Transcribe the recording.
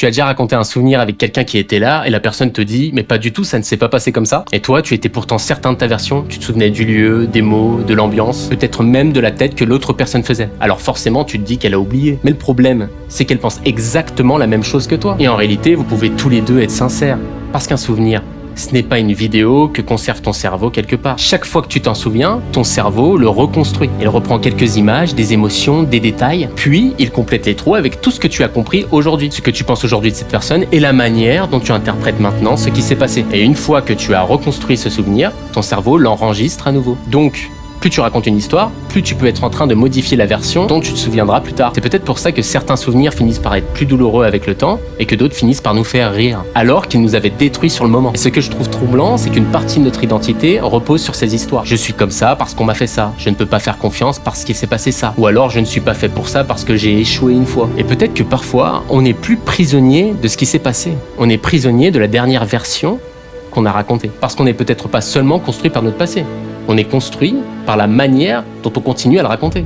Tu as déjà raconté un souvenir avec quelqu'un qui était là et la personne te dit « mais pas du tout, ça ne s'est pas passé comme ça ». Et toi, tu étais pourtant certain de ta version, tu te souvenais du lieu, des mots, de l'ambiance, peut-être même de la tête que l'autre personne faisait. Alors forcément, tu te dis qu'elle a oublié. Mais le problème, c'est qu'elle pense exactement la même chose que toi. Et en réalité, vous pouvez tous les deux être sincères. Parce qu'un souvenir, ce n'est pas une vidéo que conserve ton cerveau quelque part. Chaque fois que tu t'en souviens, ton cerveau le reconstruit. Il reprend quelques images, des émotions, des détails, puis il complète les trous avec tout ce que tu as compris aujourd'hui, ce que tu penses aujourd'hui de cette personne et la manière dont tu interprètes maintenant ce qui s'est passé. Et une fois que tu as reconstruit ce souvenir, ton cerveau l'enregistre à nouveau. Donc, plus tu racontes une histoire, plus tu peux être en train de modifier la version dont tu te souviendras plus tard. C'est peut-être pour ça que certains souvenirs finissent par être plus douloureux avec le temps et que d'autres finissent par nous faire rire, alors qu'ils nous avaient détruits sur le moment. Et ce que je trouve troublant, c'est qu'une partie de notre identité repose sur ces histoires. Je suis comme ça parce qu'on m'a fait ça. Je ne peux pas faire confiance parce qu'il s'est passé ça. Ou alors je ne suis pas fait pour ça parce que j'ai échoué une fois. Et peut-être que parfois, on n'est plus prisonnier de ce qui s'est passé. On est prisonnier de la dernière version qu'on a racontée. Parce qu'on n'est peut-être pas seulement construit par notre passé. On est construit par la manière dont on continue à le raconter.